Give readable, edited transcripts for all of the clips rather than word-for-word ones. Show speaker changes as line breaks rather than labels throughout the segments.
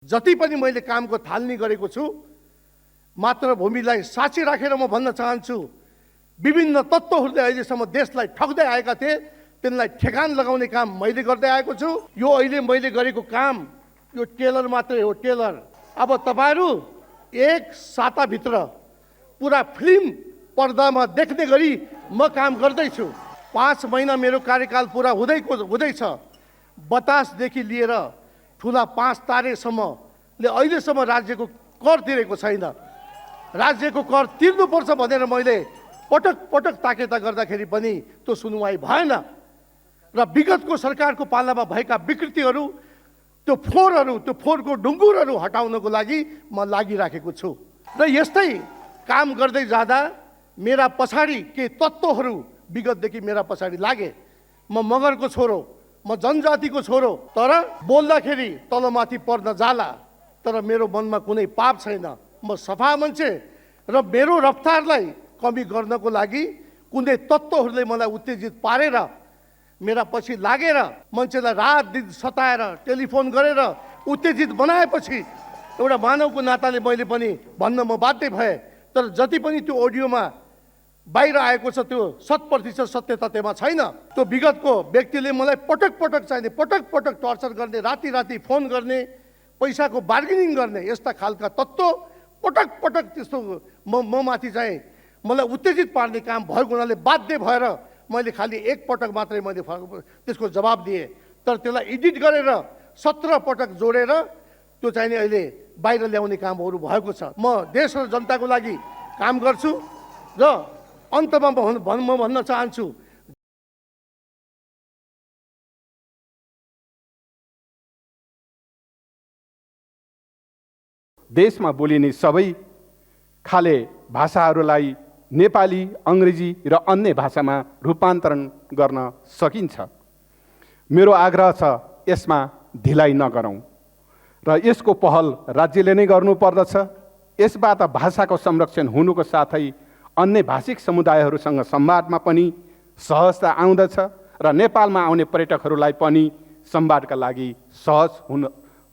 जति पनि मैले कामको थालनी गरेको छु, मातृभूमिलाई साँची राखेर म भन्न चाहन्छु, विभिन्न तत्त्वहरूले अहिलेसम्म देशलाई ठग्दै आएका थिए, तिनलाई ठेगान लगाउने काम मैले गर्दै आएको छु। यो अहिले मैले गरेको काम यो टेलर मात्रै हो, टेलर। अब तपाईहरू एक साताभित्र पुरा फिल्म पर्दामा देख्ने गरी म काम गर्दैछु। 5 महिना मेरो कार्यकाल पुरा हुँदैछ। बतासदेखि लिएर ठुला 5 तारेसम्मले अहिलेसम्म राज्यको कर तिरेको छैन। राज्यको कर तिर्नुपर्छ भनेर मैले पटक पटक ताकेता गर्दाखेरि पनि त्यो सुनवाई भएन र विगतको सरकारको पालामा भएका विकृतिहरू, त्यो फोहोरको ढुङ्गुरहरू हटाउनको लागि म लागिराखेको छु। र यस्तै काम गर्दै जाँदा मेरा पछाडि के तत्त्वहरू विगतदेखि मेरा पछाडि लागे। म मगरको छोरो, म जनजातिको छोरो, तर बोल्दाखेरि तलमाथि पर्न जाला, तर मेरो मनमा कुनै पाप छैन। म सफा मान्छे र मेरो रफ्तारलाई कमी गर्नको लागि कुनै तत्त्वहरूले मलाई उत्तेजित पारेर मेरा पछि लागेर मान्छेलाई रात दिन सताएर टेलिफोन गरेर उत्तेजित बनाएपछि एउटा मानवको नाताले मैले पनि भन्न म बाध्य भएँ। तर जति पनि त्यो अडियोमा बाहिर आएको छ त्यो 100% सत्यता त्यमा छैन। त्यो विगतको व्यक्तिले मलाई पटक पटक टर्चर गर्ने, राति फोन गर्ने, पैसाको बार्गेनिङ गर्ने, यस्ता खालका तत्त्व पटक त्यस्तो म माथि चाहिँ मलाई उत्तेजित पार्ने काम भएको हुनाले बाध्य भएर मैले खालि एक पटक मात्रै मैले त्यसको जवाब दिएँ। तर त्यसलाई एडिट गरेर 17 पटक जोडेर त्यो चाहिँ अहिले बाहिर ल्याउने कामहरू भएको छ। म देश र जनताको लागि काम गर्छु र अन्तमा म भन्न चाहन्छु,
देशमा बोलिने सबै खाले भाषाहरूलाई नेपाली, अङ्ग्रेजी र अन्य भाषामा रूपान्तरण गर्न सकिन्छ। मेरो आग्रह छ यसमा ढिलाइ नगरौँ र यसको पहल राज्यले नै गर्नुपर्दछ। यसबाट भाषाको संरक्षण हुनुको साथै अन्य भाषिक समुदायहरूसँग संवादमा पनि सहजता आउँदछ र नेपालमा आउने पर्यटकहरूलाई पनि संवादका लागि सहज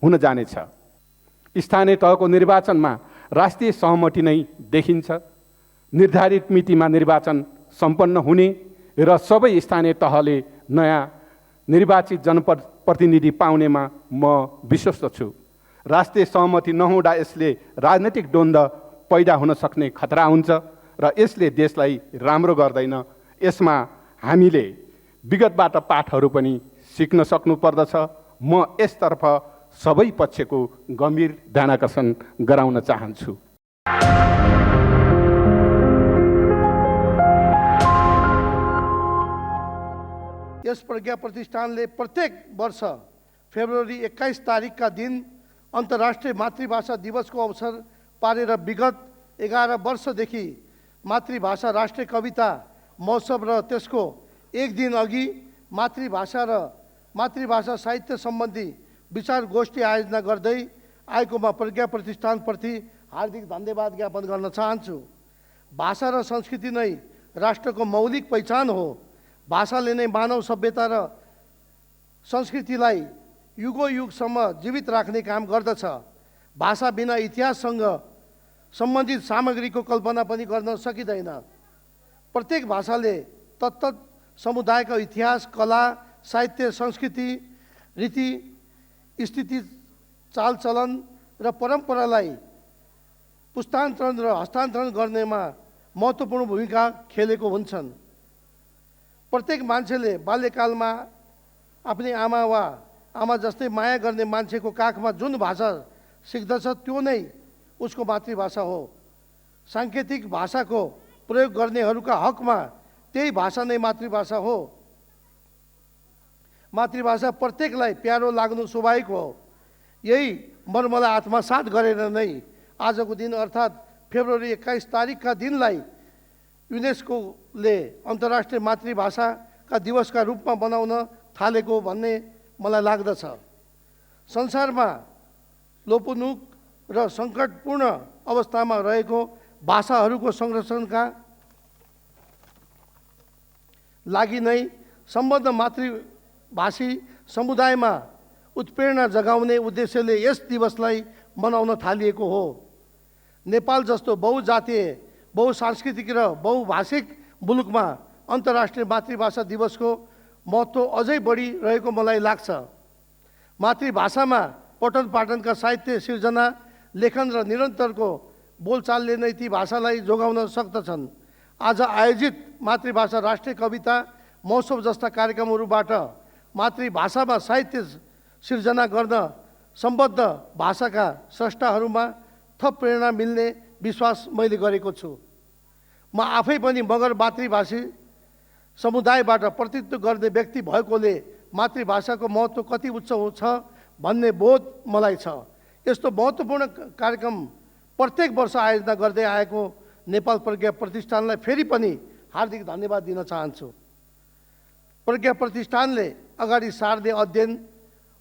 हुन जानेछ। स्थानीय तहको निर्वाचनमा राष्ट्रिय सहमति नै देखिन्छ। निर्धारित मितिमा निर्वाचन सम्पन्न हुने र सबै स्थानीय तहले नयाँ निर्वाचित जनप्रतिनिधि पाउनेमा म विश्वस्त छु। राष्ट्रिय सहमति नहुँदा यसले राजनैतिक द्वन्द्व पैदा हुन सक्ने खतरा हुन्छ र यसले देशलाई राम्रो गर्दैन। यसमा हामीले विगतबाट पाठहरू पनि सिक्न सक्नुपर्दछ। म यसतर्फ सबै पक्षको गम्भीर ध्यानाकर्षण गराउन चाहन्छु।
यस प्रज्ञा प्रतिष्ठानले प्रत्येक वर्ष फेब्रुअरी 21 तारिकका दिन अन्तर्राष्ट्रिय मातृभाषा दिवसको अवसर पारेर विगत 11 वर्षदेखि मातृभाषा राष्ट्रिय कविता महोत्सव र त्यसको एक दिन अघि मातृभाषा र मातृभाषा साहित्य सम्बन्धी विचार गोष्ठी आयोजना गर्दै आएकोमा प्रज्ञा प्रतिष्ठानप्रति हार्दिक धन्यवाद ज्ञापन गर्न चाहन्छु। भाषा र संस्कृति नै राष्ट्रको मौलिक पहिचान हो। भाषाले नै मानव सभ्यता र संस्कृतिलाई युगौयुगसम्म जीवित राख्ने काम गर्दछ। भाषा बिना इतिहाससँग सम्बन्धित सामग्रीको कल्पना पनि गर्न सकिँदैन। प्रत्येक भाषाले तत्त समुदायका इतिहास, कला, साहित्य, संस्कृति, रीति, स्थिति, चालचलन र परम्परालाई पुस्तान्तरण र हस्तान्तरण गर्नेमा महत्त्वपूर्ण भूमिका खेलेको हुन्छन्। प्रत्येक मान्छेले बाल्यकालमा आफ्नै आमा वा आमा जस्तै माया गर्ने मान्छेको काखमा जुन भाषा सिक्दछ त्यो नै उसको मातृभाषा हो। साङ्केतिक भाषाको प्रयोग गर्नेहरूका हकमा त्यही भाषा नै मातृभाषा हो। मातृभाषा प्रत्येकलाई प्यारो लाग्नु स्वाभाविक हो। यही मर्मलाई आत्मसात गरेर नै आजको दिन अर्थात् फेब्रुअरी 21 तारिकका दिनलाई युनेस्कोले अन्तर्राष्ट्रिय मातृभाषाका दिवसका रूपमा बनाउन थालेको भन्ने मलाई लाग्दछ। संसारमा लोपोन्मुख र सङ्कटपूर्ण अवस्थामा रहेको भाषाहरूको संरक्षणका लागि नै सम्बद्ध मातृभाषी समुदायमा उत्प्रेरणा जगाउने उद्देश्यले यस दिवसलाई मनाउन थालिएको हो। नेपाल जस्तो बहुजातीय, बहुसांस्कृतिक र बहुभाषिक मुलुकमा अन्तर्राष्ट्रिय मातृभाषा दिवसको महत्त्व अझै बढी रहेको मलाई लाग्छ। मातृभाषामा पठन पाठनका साहित्य सिर्जना, लेखन र निरन्तरको बोलचालले नै ती भाषालाई जोगाउन सक्दछन्। आज आयोजित मातृभाषा राष्ट्रिय कविता महोत्सव जस्ता कार्यक्रमहरूबाट मातृभाषामा साहित्य सिर्जना गर्न सम्बद्ध भाषाका स्रष्टाहरूमा थप प्रेरणा मिल्ने विश्वास मैले गरेको छु। म आफै पनि मगर मातृभाषी समुदायबाट प्रतिनिधित्व गर्ने व्यक्ति भएकोले मातृभाषाको महत्त्व कति उच्च छ भन्ने बोध मलाई छ। यस्तो महत्त्वपूर्ण कार्यक्रम प्रत्येक वर्ष आयोजना गर्दै आएको नेपाल प्रज्ञा प्रतिष्ठानलाई फेरि पनि हार्दिक धन्यवाद दिन चाहन्छु। प्रज्ञा प्रतिष्ठानले अगाडि सार्ने अध्ययन,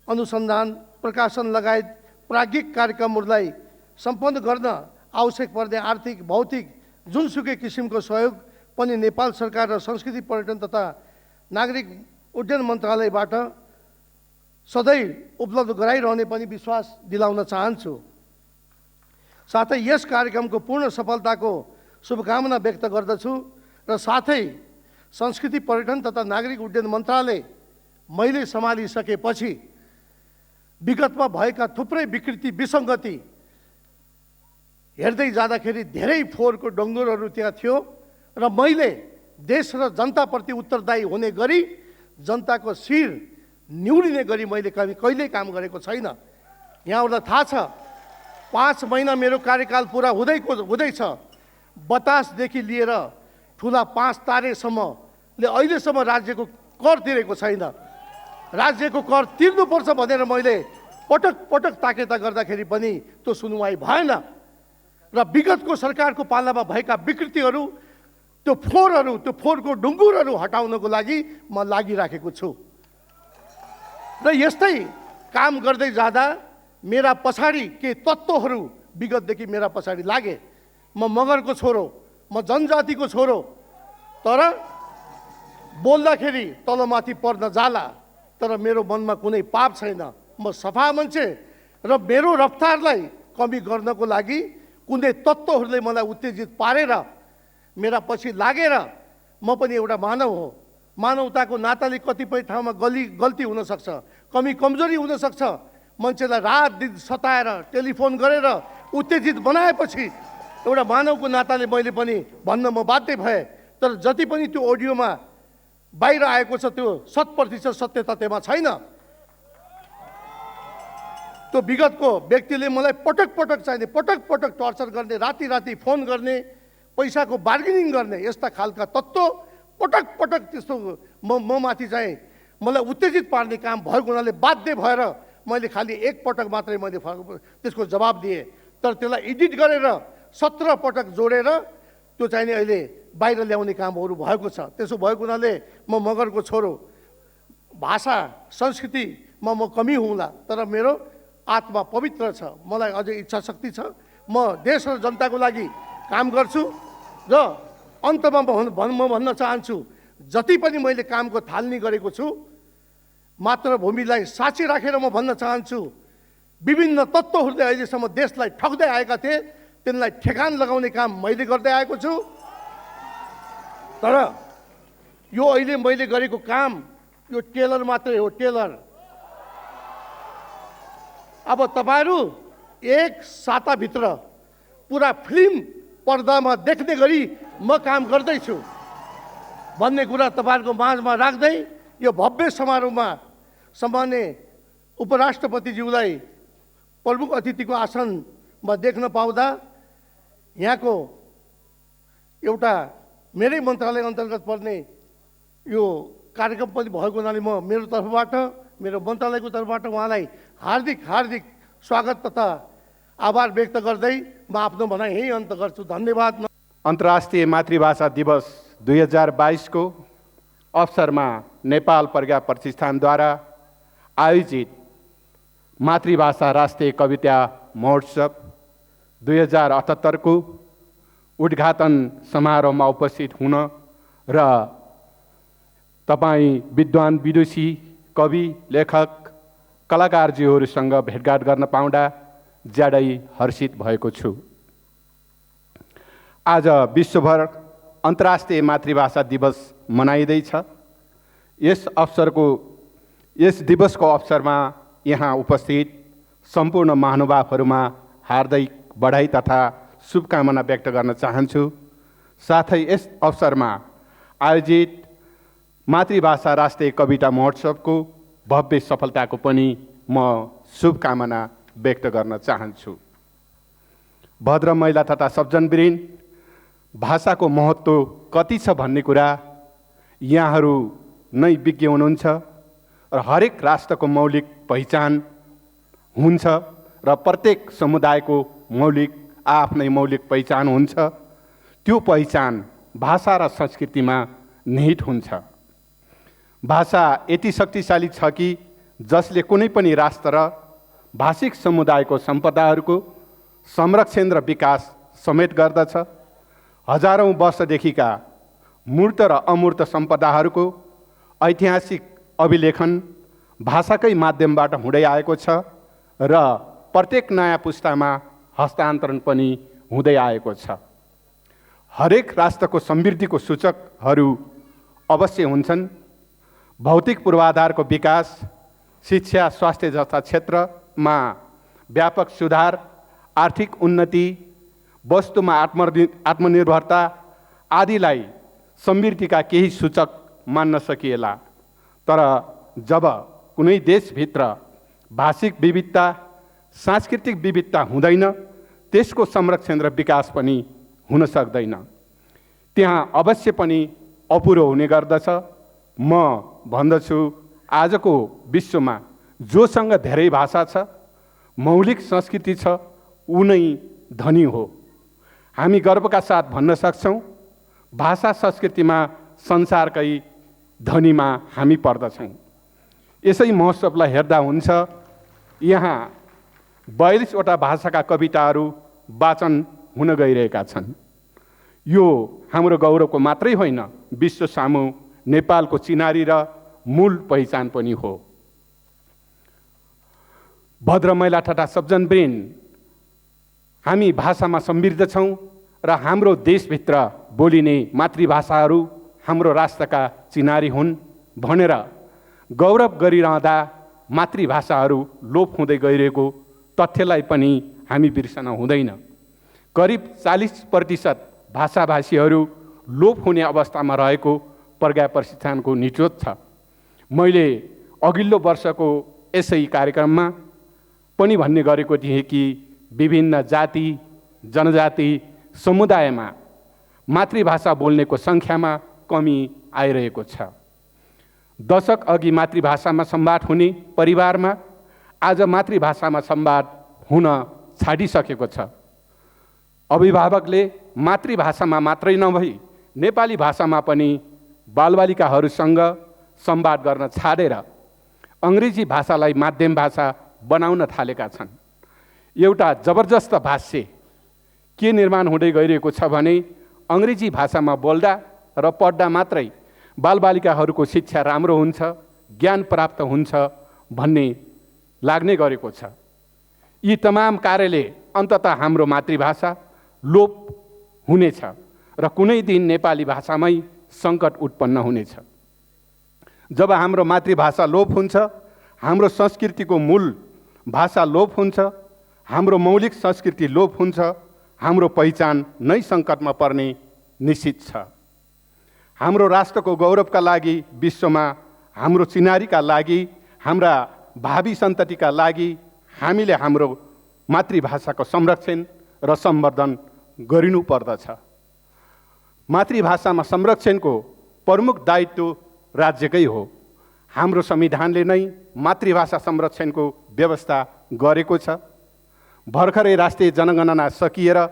अनुसन्धान, प्रकाशन लगायत प्राज्ञिक कार्यक्रमहरूलाई सम्पन्न गर्न आवश्यक पर्ने आर्थिक, भौतिक जुनसुकै किसिमको सहयोग पनि नेपाल सरकार र संस्कृति, पर्यटन तथा नागरिक उड्डयन मन्त्रालयबाट सधैँ उपलब्ध गराइरहने पनि विश्वास दिलाउन चाहन्छु। साथै यस कार्यक्रमको पूर्ण सफलताको शुभकामना व्यक्त गर्दछु र साथै संस्कृति, पर्यटन तथा नागरिक उड्डयन मन्त्रालय मैले सम्हालिसकेपछि विगतमा भएका थुप्रै विकृति, विसङ्गति हेर्दै जाँदाखेरि धेरै फोहोरको डङ्गुरहरू त्यहाँ थियो र मैले देश र जनताप्रति उत्तरदायी हुने गरी जनताको शिर निउरिने गरी मैले कहिल्यै काम गरेको छैन। यहाँहरूलाई थाहा छ, 5 महिना मेरो कार्यकाल पुरा हुँदैछ। बतासदेखि लिएर ठुला 5 तारेसम्मले अहिलेसम्म राज्यको कर तिरेको छैन। राज्यको कर तिर्नुपर्छ भनेर मैले पटक पटक ताकेता गर्दाखेरि पनि त्यो सुनवाई भएन र विगतको सरकारको पालामा भएका विकृतिहरू, त्यो फोहोरको डुङ्गुरहरू हटाउनको लागि म लागिराखेको छु। र यस्तै काम गर्दै जाँदा मेरा पछाडि के तत्त्वहरू विगतदेखि मेरा पछाडि लागे। म मगरको छोरो, म जनजातिको छोरो, तर बोल्दाखेरि तलमाथि पर्न जाला, तर मेरो मनमा कुनै पाप छैन। म सफा मान्छे र मेरो रफ्तारलाई कमी गर्नको लागि कुनै तत्त्वहरूले मलाई उत्तेजित पारेर मेरा पछि लागेर, म पनि एउटा मानव हो। मानवताको नाताले कतिपय ठाउँमा गल्ती हुनसक्छ, कमी कमजोरी हुनसक्छ। मान्छेलाई रात दिन सताएर टेलिफोन गरेर उत्तेजित बनाएपछि एउटा मानवको नाताले मैले पनि भन्न म बाध्य भएँ। तर जति पनि त्यो अडियोमा बाहिर आएको छ त्यो 100% सत्य तथ्यमा छैन। त्यो विगतको व्यक्तिले मलाई पटक पटक टर्चर गर्ने, राति फोन गर्ने, पैसाको बार्गेनिङ गर्ने, यस्ता खालका तत्त्व पटक त्यस्तो म माथि चाहिँ मलाई उत्तेजित पार्ने काम भएको हुनाले बाध्य भएर मैले खालि एक पटक मात्रै मैले त्यसको जवाब दिएँ। तर त्यसलाई एडिट गरेर 17 पटक जोडेर त्यो चाहिँ अहिले बाहिर ल्याउने कामहरू भएको छ। त्यसो भएको हुनाले म मगरको छोरो, भाषा संस्कृतिमा म कमी हुँला, तर मेरो आत्मा पवित्र छ। मलाई अझै इच्छा शक्ति छ। म देश र जनताको लागि काम गर्छु र अन्तमा म भन्न चाहन्छु, जति पनि मैले कामको थालनी गरेको छु, मातृभूमिलाई साँची राखेर म भन्न चाहन्छु, विभिन्न तत्त्वहरूले अहिलेसम्म देशलाई ठग्दै आएका थिए, तिनलाई ठेगान लगाउने काम मैले गर्दै आएको छु। तर यो अहिले मैले गरेको काम यो टेलर मात्रै हो, टेलर। अब तपाईहरू एक साताभित्र पुरा फिल्म पर्दामा देख्ने गरी म काम गर्दैछु भन्ने कुरा तपाईहरुको माझमा राख्दै यो भव्य समारोहमा सम्माननीय उपराष्ट्रपतिज्यूलाई प्रमुख अतिथिको आसनमा देख्न पाउँदा यहाँको एउटा मेरै मन्त्रालय अन्तर्गत पर्ने यो कार्यक्रम पनि भएको हुनाले म मेरो तर्फबाट, मेरो मन्त्रालयको तर्फबाट उहाँलाई हार्दिक स्वागत तथा आभार व्यक्त गर्दै म आफ्नो भनाइ यही अन्त गर्छु। धन्यवाद।
अन्तर्राष्ट्रिय मातृभाषा दिवस 2022 को अवसरमा नेपाल प्रज्ञा प्रतिष्ठानद्वारा आयोजित मातृभाषा राष्ट्रिय कविता महोत्सव 2078 को उद्घाटन समारोहमा उपस्थित हुन र तपाईं विद्वान, विदुषी, कवि, लेखक कलाकारज्यूहरूसँग भेटघाट गर्न पाउँदा ज्यादै हर्षित भएको छु। आज विश्वभर अन्तर्राष्ट्रिय मातृभाषा दिवस मनाइँदैछ। यस दिवसको अवसरमा यहाँ उपस्थित सम्पूर्ण महानुभावहरूमा हार्दिक बधाई तथा शुभकामना व्यक्त गर्न चाहन्छु। साथै यस अवसरमा आयोजित मातृभाषा राष्ट्रिय कविता महोत्सवको भव्य सफलताको पनि म शुभकामना व्यक्त गर्न चाहन्छु। भद्र महिला तथा सज्जनवृन्द, भाषाको महत्त्व कति छ भन्ने कुरा यहाँहरू नै विज्ञ हुनुहुन्छ र हरेक राष्ट्रको मौलिक पहिचान हुन्छ र प्रत्येक समुदायको आफ्नै मौलिक पहिचान हुन्छ। त्यो पहिचान भाषा र संस्कृतिमा निहित हुन्छ। भाषा यति शक्तिशाली छ कि जसले कुनै पनि राष्ट्र र भाषिक समुदायको सम्पदाहरूको संरक्षण र विकास समेत गर्दछ। हजारौँ वर्षदेखिका मूर्त र अमूर्त सम्पदाहरूको ऐतिहासिक अभिलेखन भाषाकै माध्यमबाट हुँदै आएको छ र प्रत्येक नयाँ पुस्तामा हस्तान्तरण पनि हुँदै आएको छ। हरेक राष्ट्रको समृद्धिको सूचकहरू अवश्य हुन्छन्। भौतिक पूर्वाधारको विकास, शिक्षा, स्वास्थ्य जस्ता क्षेत्रमा व्यापक सुधार, आर्थिक उन्नति, वस्तुमा आत्मनिर्भरता आदिलाई समृद्धिका केही सूचक मान्न सकिएला। तर जब कुनै देशभित्र भाषिक विविधता, सांस्कृतिक विविधता हुँदैन, त्यसको संरक्षण र विकास पनि हुन सक्दैन। त्यहाँ अवश्य पनि अपुरो हुने गर्दछ। म भन्दछु, आजको विश्वमा जोसँग धेरै भाषा छ, मौलिक संस्कृति छ, ऊ नै धनी हो। हामी गर्वका साथ भन्न सक्छौँ, भाषा संस्कृतिमा संसारकै धनीमा हामी पर्दछौँ। यसै महोत्सवलाई हेर्दा हुन्छ, यहाँ 42वटा भाषाका कविताहरू वाचन हुन गइरहेका छन्। यो हाम्रो गौरवको मात्रै होइन, विश्व सामु नेपालको चिनारी र मूल पहिचान पनि हो। भद्र महिला तथा सज्जनवृन्द, हामी भाषामा समृद्ध छौँ र हाम्रो देशभित्र बोलिने मातृभाषाहरू हाम्रो राष्ट्रका चिनारी हुन् भनेर गौरव गरिरहँदा मातृभाषाहरू लोप हुँदै गइरहेको तथ्यलाई पनि हामी बिर्सन हुँदैन। करिब 40% भाषाभाषीहरू लोप हुने अवस्थामा रहेको प्रज्ञा प्रतिष्ठानको निचोड छ। मैले अघिल्लो वर्षको यसै कार्यक्रममा पनि भन्ने गरेको थिएँ कि विभिन्न जाति जनजाति समुदायमा मातृभाषा बोल्नेको सङ्ख्यामा कमी आइरहेको छ। दशक अघि मातृभाषामा संवाद हुने परिवारमा आज मातृभाषामा संवाद हुन छाडिसकेको छ। अभिभावकले मातृभाषामा मात्रै नभई नेपाली भाषामा पनि बालबालिकाहरूसँग संवाद गर्न छाडेर अङ्ग्रेजी भाषालाई माध्यम भाषा बनाउन थालेका छन्। एउटा जबरजस्त भाष्य के निर्माण हुँदै गइरहेको छ भने अङ्ग्रेजी भाषामा बोल्दा र पढ्दा मात्रै बालबालिकाहरूको शिक्षा राम्रो हुन्छ, ज्ञान प्राप्त हुन्छ भन्ने लाग्ने गरेको छ। यी तमाम कार्यले अन्ततः हाम्रो मातृभाषा लोप हुनेछ र कुनै दिन नेपाली भाषामै सङ्कट उत्पन्न हुनेछ। जब हाम्रो मातृभाषा लोप हुन्छ, हाम्रो संस्कृतिको मूल भाषा लोप हुन्छ, हाम्रो मौलिक संस्कृति लोप हुन्छ, हाम्रो पहिचान नै सङ्कटमा पर्ने निश्चित छ। हाम्रो राष्ट्रको गौरवका लागि, विश्वमा हाम्रो चिनारीका लागि, हाम्रा भावी सन्ततिका लागि हामीले हाम्रो मातृभाषाको संरक्षण र सम्वर्धन गरिनु पर्दछ। मातृभाषामा संरक्षणको प्रमुख दायित्व राज्यकै हो। हाम्रो संविधानले नै मातृभाषा संरक्षणको व्यवस्था गरेको छ। भर्खरै राष्ट्रिय जनगणना सकिएर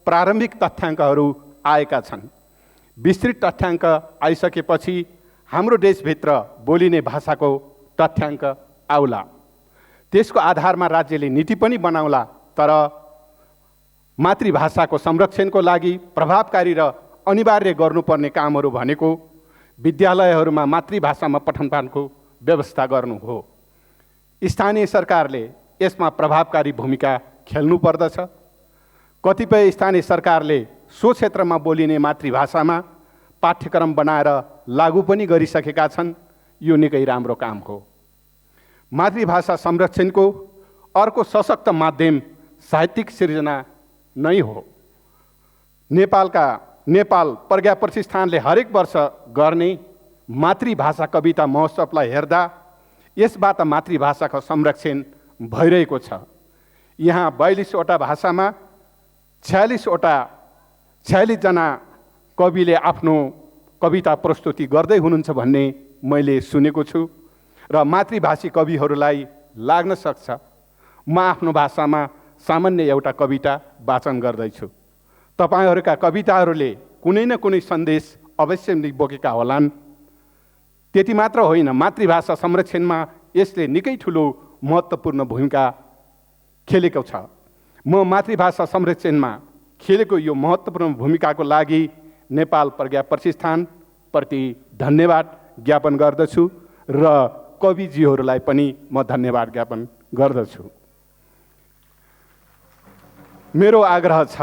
प्रारम्भिक तथ्याङ्कहरू आएका छन्। विस्तृत तथ्याङ्क आइसकेपछि हाम्रो देशभित्र बोलिने भाषाको तथ्याङ्क आउला। त्यसको आधारमा राज्यले नीति पनि बनाउला। तर मातृभाषाको संरक्षणको लागि प्रभावकारी र अनिवार्य गर्नुपर्ने कामहरू भनेको विद्यालयहरूमा मातृभाषामा पठनपाठनको व्यवस्था गर्नु हो। स्थानीय सरकारले यसमा प्रभावकारी भूमिका खेल्नु पर्दछ। कतिपय स्थानीय सरकारले सो क्षेत्रमा बोलिने मातृभाषामा पाठ्यक्रम बनाएर लागू पनि गरिसकेका छन्। यो निकै राम्रो काम हो। मातृभाषा संरक्षणको अर्को सशक्त माध्यम साहित्यिक सिर्जना नै हो। नेपाल प्रज्ञा प्रतिष्ठानले हरेक वर्ष गर्ने मातृभाषा कविता महोत्सवलाई हेर्दा यसबाट मातृभाषाको संरक्षण भइरहेको छ। यहाँ 42वटा भाषामा 46 जना कविले आफ्नो कविता प्रस्तुति गर्दै हुनुहुन्छ भन्ने मैले सुनेको छु र मातृभाषी कविहरूलाई लाग्न सक्छ म आफ्नो भाषामा सामान्य एउटा कविता वाचन गर्दैछु। तपाईहरूका कविताहरूले कुनै न कुनै सन्देश अवश्य नै बोकेका होलान्। त्यति मात्र होइन, मातृभाषा संरक्षणमा यसले निकै ठुलो महत्त्वपूर्ण भूमिका खेलेको छ। म मातृभाषा संरक्षणमा खेलेको यो महत्त्वपूर्ण भूमिकाको लागि नेपाल प्रज्ञा प्रतिष्ठानप्रति धन्यवाद ज्ञापन गर्दछु र कविजीहरूलाई पनि म धन्यवाद ज्ञापन गर्दछु। मेरो आग्रह छ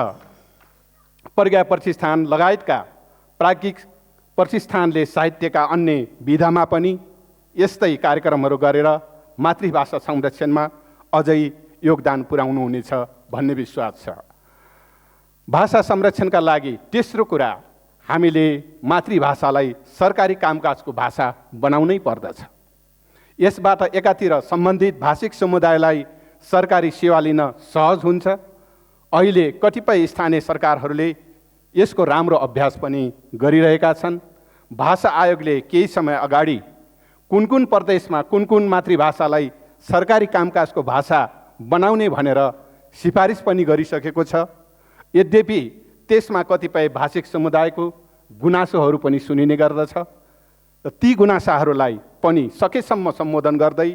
प्रज्ञा प्रतिष्ठान लगायतका प्राज्ञिक प्रतिष्ठानले साहित्यका अन्य विधामा पनि यस्तै कार्यक्रमहरू गरेर मातृभाषा संरक्षणमा अझै योगदान पुर्याउनु हुनेछ भन्ने विश्वास छ। भाषा संरक्षणका लागि तेस्रो कुरा, हामीले मातृभाषालाई सरकारी कामकाजको भाषा बनाउनै पर्दछ। यसबाट एकातिर सम्बन्धित भाषिक समुदायलाई सरकारी सेवा लिन सहज हुन्छ। अहिले कतिपय स्थानीय सरकारहरूले यसको राम्रो अभ्यास पनि गरिरहेका छन्। भाषा आयोगले केही समय अगाडि कुन कुन प्रदेशमा कुन कुन मातृभाषालाई सरकारी कामकाजको भाषा बनाउने भनेर सिफारिस पनि गरिसकेको छ। यद्यपि त्यसमा कतिपय भाषिक समुदायको गुनासोहरू पनि सुनिने गर्दछ र ती गुनासाहरूलाई पनि सकेसम्म सम्बोधन गर्दै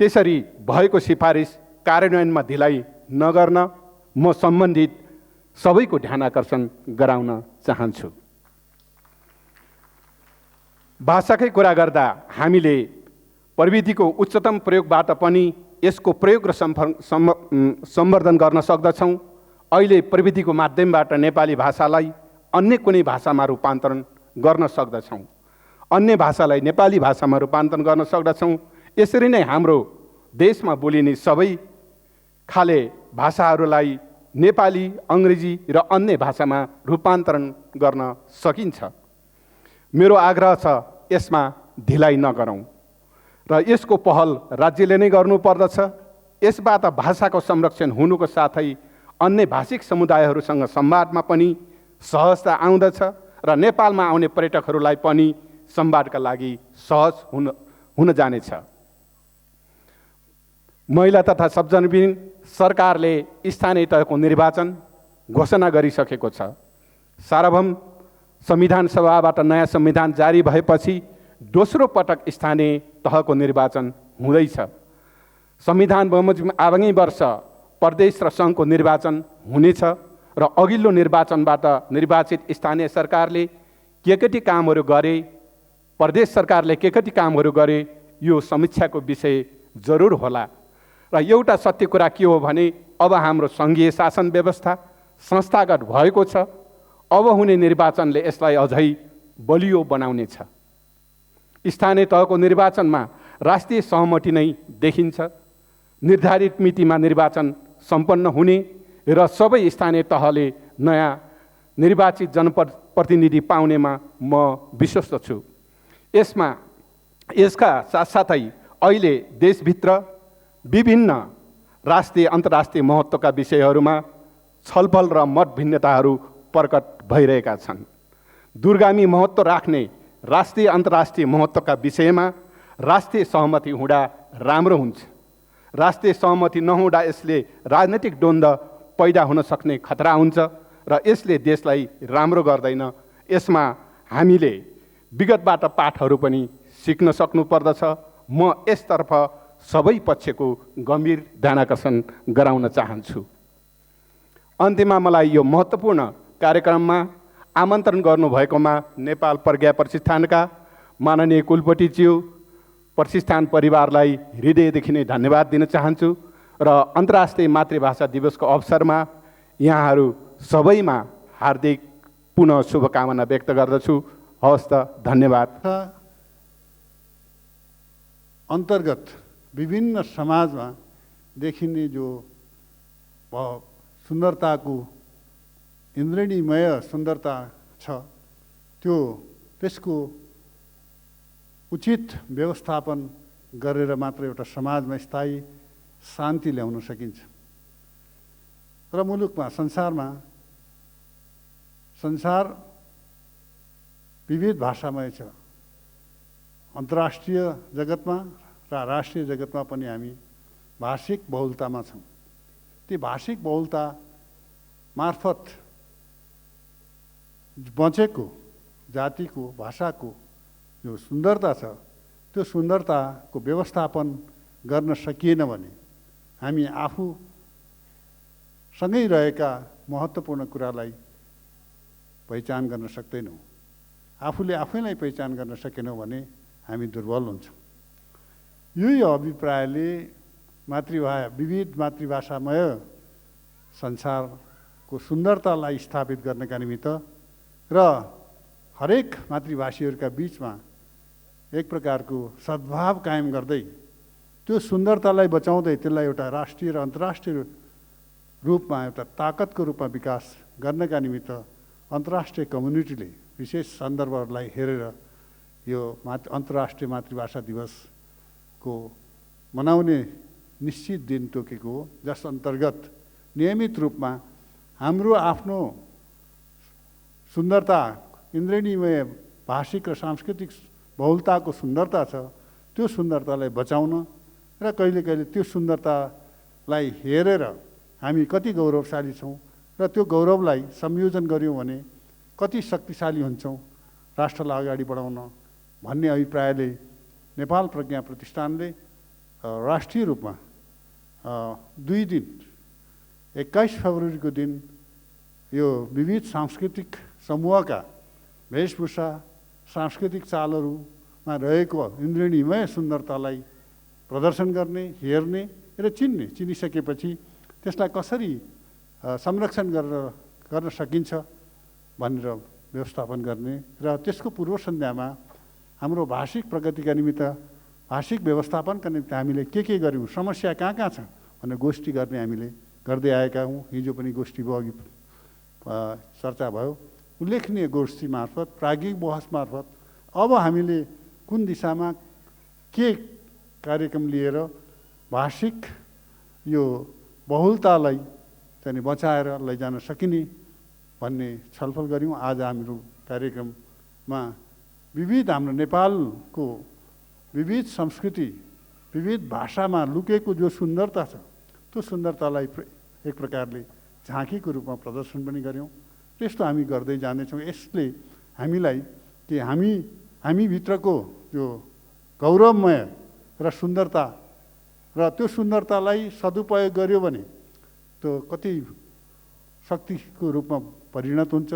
त्यसरी भएको सिफारिस कार्यान्वयनमा ढिलाइ नगर्न म सम्बन्धित सबैको ध्यान आकर्षण गराउन चाहन्छु। भाषाकै कुरा गर्दा हामीले प्रविधिको उच्चतम प्रयोगबाट पनि यसको प्रयोग र सम्वर्धन गर्न सक्दछौँ। अहिले प्रविधिको माध्यमबाट नेपाली भाषालाई अन्य कुनै भाषामा रूपान्तरण गर्न सक्दछौँ, अन्य भाषालाई नेपाली भाषामा रूपान्तरण गर्न सक्दछौँ। यसरी नै हाम्रो देशमा बोलिने सबै खाले भाषाहरूलाई नेपाली, अङ्ग्रेजी र अन्य भाषामा रूपान्तरण गर्न सकिन्छ। मेरो आग्रह छ यसमा ढिलाइ नगरौँ र यसको पहल राज्यले नै गर्नुपर्दछ। यसबाट भाषाको संरक्षण हुनुको साथै अन्य भाषिक समुदायहरूसँग संवादमा पनि सहजता आउँदछ र नेपालमा आउने पर्यटकहरूलाई पनि संवादका लागि सहज हुन जानेछ। महिला तथा सबजनविहीन सरकारले स्थानीय तहको निर्वाचन घोषणा गरिसकेको छ। सार्वभौम संविधान सभाबाट नयाँ संविधान जारी भएपछि दोस्रो पटक स्थानीय तहको निर्वाचन हुँदैछ। संविधान बमोजिम आगामी वर्ष प्रदेश र सङ्घको निर्वाचन हुनेछ र अघिल्लो निर्वाचनबाट निर्वाचित स्थानीय सरकारले के कामहरू गरे, प्रदेश सरकारले के कामहरू गरे, यो समीक्षाको विषय जरुर होला। र एउटा सत्य कुरा के हो भने अब हाम्रो सङ्घीय शासन व्यवस्था संस्थागत भएको छ। अब हुने निर्वाचनले यसलाई अझै बलियो बनाउनेछ। स्थानीय तहको निर्वाचनमा राष्ट्रिय सहमति नै देखिन्छ। निर्धारित मितिमा निर्वाचन सम्पन्न हुने र सबै स्थानीय तहले नयाँ निर्वाचित जनप्रतिनिधि पाउनेमा म विश्वस्त छु। यसका साथसाथै अहिले देशभित्र विभिन्न राष्ट्रिय अन्तर्राष्ट्रिय महत्त्वका विषयहरूमा छलफल र मतभिन्नताहरू प्रकट भइरहेका छन्। दूरगामी महत्त्व राख्ने राष्ट्रिय अन्तर्राष्ट्रिय महत्त्वका विषयमा राष्ट्रिय सहमति हुँदा राम्रो हुन्छ। राष्ट्रिय सहमति नहुँदा यसले राजनैतिक द्वन्द्व पैदा हुन सक्ने खतरा हुन्छ र यसले देशलाई राम्रो गर्दैन। यसमा हामीले विगतबाट पाठहरू पनि सिक्न सक्नुपर्दछ। म यसतर्फ सबै पक्षको गम्भीर ध्यानाकर्षण गराउन चाहन्छु। अन्त्यमा मलाई यो महत्त्वपूर्ण कार्यक्रममा आमन्त्रण गर्नुभएकोमा नेपाल प्रज्ञा प्रतिष्ठानका माननीय कुलपतिज्यू, प्रतिष्ठान परिवारलाई हृदयदेखि नै धन्यवाद दिन चाहन्छु र अन्तर्राष्ट्रिय मातृभाषा दिवसको अवसरमा यहाँहरू सबैमा हार्दिक पुनः शुभकामना व्यक्त गर्दछु। हवस् त, धन्यवाद।
अन्तर्गत विभिन्न समाजमा देखिने जो सुन्दरताको इन्द्रणीमय सुन्दरता छ, त्यसको उचित व्यवस्थापन गरेर मात्र एउटा समाजमा स्थायी शान्ति ल्याउन सकिन्छ। र मुलुकमा, संसार विविध भाषामय छ। अन्तर्राष्ट्रिय जगतमा र राष्ट्रिय जगतमा पनि हामी भाषिक बहुलतामा छौँ। ती भाषिक बहुलता मार्फत बचेको जातिको, भाषाको जो सुन्दरता छ, त्यो सुन्दरताको व्यवस्थापन गर्न सकिएन भने हामी आफूसँगै रहेका महत्त्वपूर्ण कुरालाई पहिचान गर्न सक्दैनौँ। आफूले आफैलाई पहिचान गर्न सकेनौँ भने हामी दुर्बल हुन्छौँ। यही अभिप्रायले विविध मातृभाषामय संसारको सुन्दरतालाई स्थापित गर्नका निमित्त र हरेक मातृभाषीहरूका बिचमा एक प्रकारको सद्भाव कायम गर्दै त्यो सुन्दरतालाई बचाउँदै त्यसलाई एउटा राष्ट्रिय र अन्तर्राष्ट्रिय रूपमा एउटा ताकतको रूपमा विकास गर्नका निमित्त अन्तर्राष्ट्रिय कम्युनिटीले विशेष सन्दर्भहरूलाई हेरेर यो अन्तर्राष्ट्रिय मातृभाषा दिवसको मनाउने निश्चित दिन तोकेको हो, जस अन्तर्गत नियमित रूपमा हाम्रो आफ्नो सुन्दरता, इन्द्रणीमय भाषिक र सांस्कृतिक बहुलताको सुन्दरता छ, त्यो सुन्दरतालाई बचाउन र कहिले कहिले त्यो सुन्दरतालाई हेरेर हामी कति गौरवशाली छौँ र त्यो गौरवलाई संयोजन गऱ्यौँ भने कति शक्तिशाली हुन्छौँ राष्ट्रलाई अगाडि बढाउन भन्ने अभिप्रायले नेपाल प्रज्ञा प्रतिष्ठानले राष्ट्रिय रूपमा 2 दिन 21 फेब्रुअरीको दिन यो विविध सांस्कृतिक समूहका वेशभूषा, सांस्कृतिक चालहरूमा रहेको इन्द्रणीमय सुन्दरतालाई प्रदर्शन गर्ने, हेर्ने र चिनिसकेपछि त्यसलाई कसरी संरक्षण गर्न सकिन्छ भनेर व्यवस्थापन गर्ने र त्यसको पूर्व सन्ध्यामा हाम्रो भाषिक प्रगतिका निमित्त, भाषिक व्यवस्थापनका निमित्त हामीले के गर्यौँ, समस्या कहाँ छ भनेर गोष्ठी गर्ने हामीले गर्दै आएका हौँ। हिजो पनि गोष्ठी भयो, अघि चर्चा भयो। उल्लेखनीय गोष्ठी मार्फत, प्राज्ञिक बहस मार्फत अब हामीले कुन दिशामा के कार्यक्रम लिएर भाषिक यो बहुलतालाई चाहिँ बचाएर लैजान सकिने भन्ने छलफल गऱ्यौँ। आज हाम्रो कार्यक्रममा विविध हाम्रो नेपालको विविध संस्कृति, विविध भाषामा लुकेको जो सुन्दरता छ, त्यो सुन्दरतालाई एक प्रकारले झाँकीको रूपमा प्रदर्शन पनि गऱ्यौँ। त्यस्तो हामी गर्दै जानेछौँ। यसले हामीलाई कि हामीभित्रको जो गौरवमय र सुन्दरता र त्यो सुन्दरतालाई सदुपयोग गर्यो भने त्यो कति शक्तिको रूपमा परिणत हुन्छ,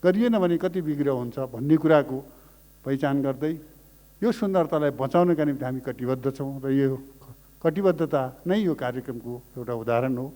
गरिएन भने कति बिग्रियो हुन्छ भन्ने कुराको पहिचान गर्दै यो सुन्दरतालाई बचाउनका निम्ति हामी कटिबद्ध छौँ र यो कटिबद्धता नै यो कार्यक्रमको एउटा उदाहरण हो।